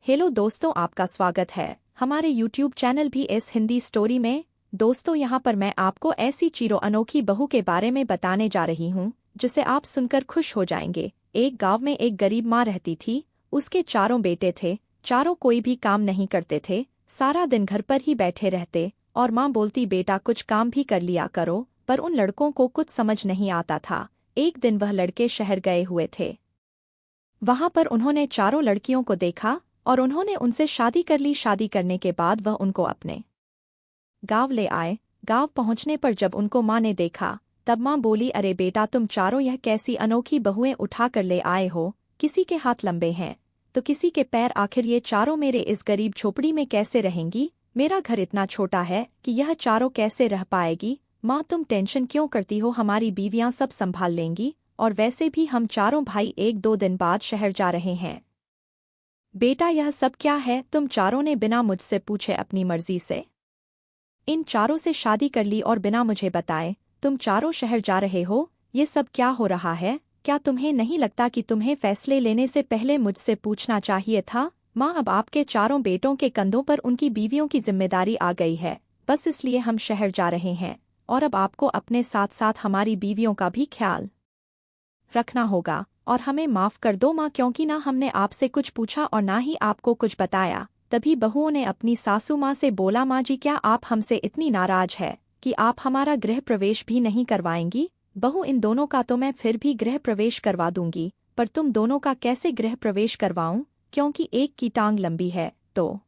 Hello दोस्तों, आपका स्वागत है हमारे YouTube चैनल भी एस हिंदी स्टोरी में। दोस्तों, यहाँ पर मैं आपको ऐसी चीरो अनोखी बहू के बारे में बताने जा रही हूँ जिसे आप सुनकर खुश हो जाएंगे। एक गांव में एक गरीब माँ रहती थी। उसके चारों बेटे थे। चारों कोई भी काम नहीं करते थे, सारा दिन घर पर ही बैठे रहते। और माँ बोलती, बेटा कुछ काम भी कर लिया करो। पर उन लड़कों को कुछ समझ नहीं आता था। एक दिन वह लड़के शहर गए हुए थे। वहां पर उन्होंने चारों लड़कियों को देखा और उन्होंने उनसे शादी कर ली। शादी करने के बाद वह उनको अपने गांव ले आए। गांव पहुंचने पर जब उनको माँ ने देखा, तब माँ बोली, अरे बेटा, तुम चारों यह कैसी अनोखी बहुएं उठा कर ले आए हो। किसी के हाथ लंबे हैं तो किसी के पैर। आखिर ये चारों मेरे इस गरीब झोपड़ी में कैसे रहेंगी? मेरा घर इतना छोटा है कि यह चारों कैसे रह पाएगी? माँ, तुम टेंशन क्यों करती हो? हमारी बीवियां सब संभाल लेंगी। और वैसे भी हम चारों भाई 1-2 दिन बाद शहर जा रहे हैं। बेटा, यह सब क्या है? तुम चारों ने बिना मुझसे पूछे अपनी मर्जी से इन चारों से शादी कर ली और बिना मुझे बताए तुम चारों शहर जा रहे हो। ये सब क्या हो रहा है? क्या तुम्हें नहीं लगता कि तुम्हें फैसले लेने से पहले मुझसे पूछना चाहिए था? माँ, अब आपके चारों बेटों के कंधों पर उनकी बीवियों की जिम्मेदारी आ गई है। बस इसलिए हम शहर जा रहे हैं और अब आपको अपने साथ साथ हमारी बीवियों का भी ख्याल रखना होगा। और हमें माफ कर दो माँ, क्योंकि ना हमने आपसे कुछ पूछा और ना ही आपको कुछ बताया। तभी बहुओं ने अपनी सासू माँ से बोला, माँ जी, क्या आप हमसे इतनी नाराज है कि आप हमारा गृह प्रवेश भी नहीं करवाएंगी? बहू, इन दोनों का तो मैं फिर भी गृह प्रवेश करवा दूंगी, पर तुम दोनों का कैसे गृह प्रवेश करवाऊं? क्योंकि एक की टांग लंबी है तो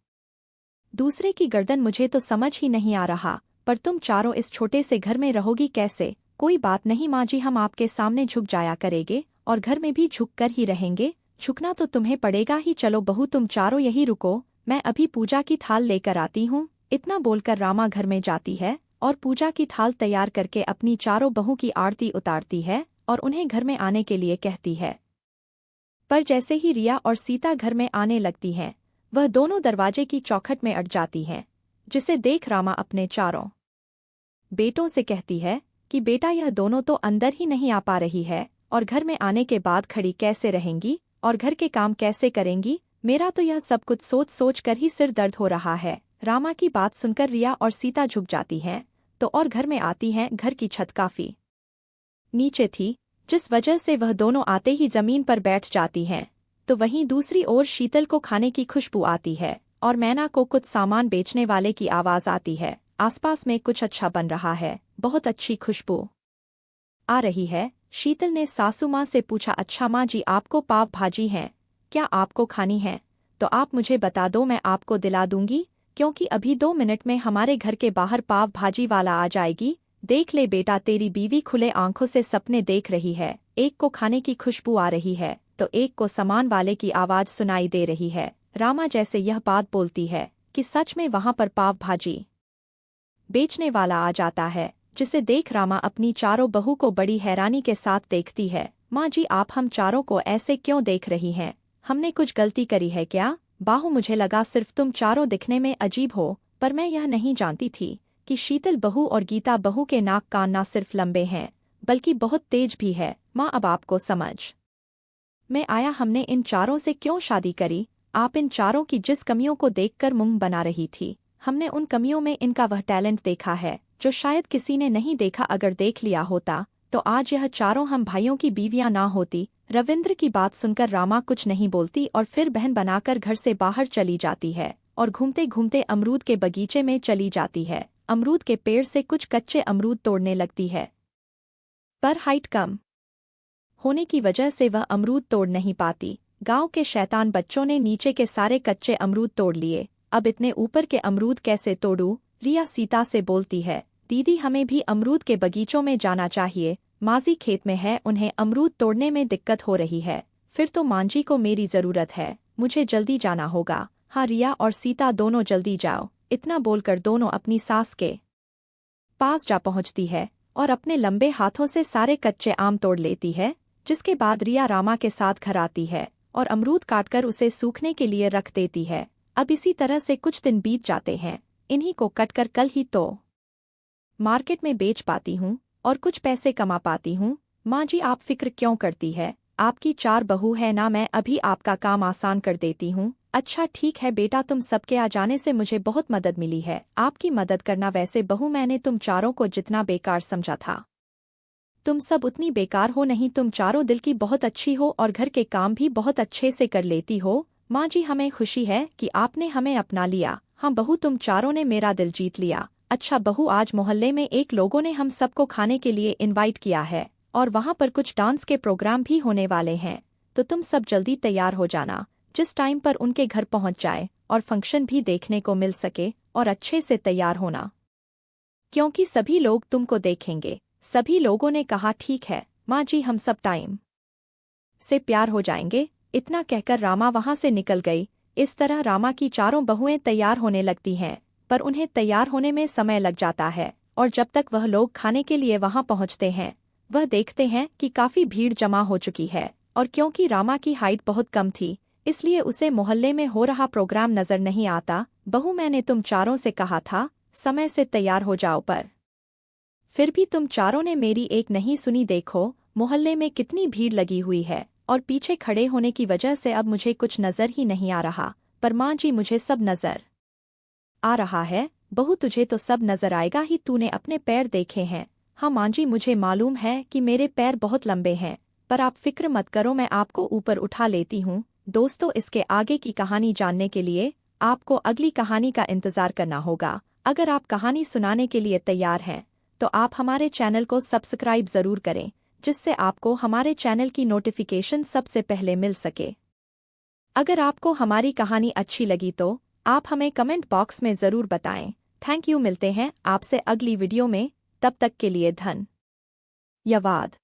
दूसरे की गर्दन। मुझे तो समझ ही नहीं आ रहा। पर तुम चारों इस छोटे से घर में रहोगी कैसे? कोई बात नहीं माँ जी, हम आपके सामने झुक जाया करेंगे और घर में भी झुक कर ही रहेंगे। झुकना तो तुम्हें पड़ेगा ही। चलो बहू, तुम चारों यही रुको, मैं अभी पूजा की थाल लेकर आती हूँ। इतना बोलकर रामा घर में जाती है और पूजा की थाल तैयार करके अपनी चारों बहू की आरती उतारती है और उन्हें घर में आने के लिए कहती है। पर जैसे ही रिया और सीता घर में आने लगती हैं, वह दोनों दरवाजे की चौखट में अट जाती हैं, जिसे देख रामा अपने चारों बेटों से कहती है कि बेटा, यह दोनों तो अंदर ही नहीं आ पा रही है और घर में आने के बाद खड़ी कैसे रहेंगी और घर के काम कैसे करेंगी? मेरा तो यह सब कुछ सोच सोच कर ही सिर दर्द हो रहा है। रामा की बात सुनकर रिया और सीता झुक जाती हैं तो और घर में आती हैं। घर की छत काफी नीचे थी, जिस वजह से वह दोनों आते ही जमीन पर बैठ जाती हैं। तो वहीं दूसरी ओर शीतल को खाने की खुशबू आती है और मैना को कुछ सामान बेचने वाले की आवाज आती है। आसपास में कुछ अच्छा बन रहा है, बहुत अच्छी खुशबू आ रही है। शीतल ने सासू माँ से पूछा, अच्छा माँ जी, आपको पाव भाजी हैं? क्या आपको खानी है? तो आप मुझे बता दो, मैं आपको दिला दूंगी। क्योंकि अभी 2 मिनट में हमारे घर के बाहर पाव भाजी वाला आ जाएगी। देख ले बेटा, तेरी बीवी खुले आंखों से सपने देख रही है। एक को खाने की खुशबू आ रही है तो एक को सामान वाले की आवाज सुनाई दे रही है। रामा जैसे यह बात बोलती है कि सच में वहां पर पाव भाजी बेचने वाला आ जाता है, जिसे देख रामा अपनी चारों बहू को बड़ी हैरानी के साथ देखती है। माँ जी, आप हम चारों को ऐसे क्यों देख रही हैं? हमने कुछ गलती करी है क्या? बाहू, मुझे लगा सिर्फ तुम चारों दिखने में अजीब हो, पर मैं यह नहीं जानती थी कि शीतल बहू और गीता बहू के नाक कान ना सिर्फ लंबे हैं बल्कि बहुत तेज भी है। माँ, अब आपको समझ में आया हमने इन चारों से क्यों शादी करी। आप इन चारों की जिस कमियों को देखकर मुंह बना रही थी, हमने उन कमियों में इनका वह टैलेंट देखा है जो शायद किसी ने नहीं देखा। अगर देख लिया होता तो आज यह चारों हम भाइयों की बीवियां ना होती। रविंद्र की बात सुनकर रामा कुछ नहीं बोलती और फिर बहन बनाकर घर से बाहर चली जाती है और घूमते घूमते अमरूद के बगीचे में चली जाती है। अमरूद के पेड़ से कुछ कच्चे अमरूद तोड़ने लगती है, पर हाइट कम होने की वजह से वह अमरूद तोड़ नहीं पाती। गांव के शैतान बच्चों ने नीचे के सारे कच्चे अमरूद तोड़ लिए। अब इतने ऊपर के अमरूद कैसे तोड़ूं? रिया सीता से बोलती है, दीदी, हमें भी अमरूद के बगीचों में जाना चाहिए। माजी खेत में है, उन्हें अमरूद तोड़ने में दिक्कत हो रही है। फिर तो मांझी को मेरी जरूरत है, मुझे जल्दी जाना होगा। हाँ रिया और सीता, दोनों जल्दी जाओ। इतना बोलकर दोनों अपनी सास के पास जा पहुंचती है और अपने लंबे हाथों से सारे कच्चे आम तोड़ लेती है। जिसके बाद रिया रामा के साथ घर आती है और अमरूद काटकर उसे सूखने के लिए रख देती है। अब इसी तरह से कुछ दिन बीत जाते हैं। इन्हीं को कटकर कल ही तो मार्केट में बेच पाती हूँ और कुछ पैसे कमा पाती हूँ। माँ जी, आप फिक्र क्यों करती है? आपकी 4 बहू है ना, मैं अभी आपका काम आसान कर देती हूँ। अच्छा ठीक है बेटा, तुम सबके आ जाने से मुझे बहुत मदद मिली है। आपकी मदद करना। वैसे बहू, मैंने तुम चारों को जितना बेकार समझा था, तुम सब उतनी बेकार हो नहीं। तुम चारों दिल की बहुत अच्छी हो और घर के काम भी बहुत अच्छे से कर लेती हो। माँ जी, हमें खुशी है कि आपने हमें अपना लिया। हाँ बहू, तुम चारों ने मेरा दिल जीत लिया। अच्छा बहू, आज मोहल्ले में एक लोगों ने हम सबको खाने के लिए इनवाइट किया है और वहाँ पर कुछ डांस के प्रोग्राम भी होने वाले हैं, तो तुम सब जल्दी तैयार हो जाना, जिस टाइम पर उनके घर पहुँच जाए और फंक्शन भी देखने को मिल सके। और अच्छे से तैयार होना, क्योंकि सभी लोग तुमको देखेंगे। सभी लोगों ने कहा ठीक है माँ जी, हम सब टाइम से प्यार हो जाएंगे। इतना कहकर रामा वहां से निकल गई। इस तरह रामा की चारों बहुएं तैयार होने लगती हैं, पर उन्हें तैयार होने में समय लग जाता है। और जब तक वह लोग खाने के लिए वहां पहुंचते हैं, वह देखते हैं कि काफी भीड़ जमा हो चुकी है। और क्योंकि रामा की हाइट बहुत कम थी, इसलिए उसे मोहल्ले में हो रहा प्रोग्राम नजर नहीं आता। बहू, मैंने तुम चारों से कहा था समय से तैयार हो जाओ, पर फिर भी तुम चारों ने मेरी एक नहीं सुनी। देखो मोहल्ले में कितनी भीड़ लगी हुई है और पीछे खड़े होने की वजह से अब मुझे कुछ नजर ही नहीं आ रहा। पर माँ जी, मुझे सब नजर आ रहा है। बहू, तुझे तो सब नजर आएगा ही, तूने अपने पैर देखे हैं। हाँ माँ जी, मुझे मालूम है कि मेरे पैर बहुत लंबे हैं, पर आप फिक्र मत करो, मैं आपको ऊपर उठा लेती हूँ। दोस्तों, इसके आगे की कहानी जानने के लिए आपको अगली कहानी का इंतजार करना होगा। अगर आप कहानी सुनाने के लिए तैयार हैं, तो आप हमारे चैनल को सब्सक्राइब जरूर करें, जिससे आपको हमारे चैनल की नोटिफिकेशन सबसे पहले मिल सके। अगर आपको हमारी कहानी अच्छी लगी तो आप हमें कमेंट बॉक्स में जरूर बताएं। Thank you. मिलते हैं आपसे अगली वीडियो में, तब तक के लिए धन्यवाद।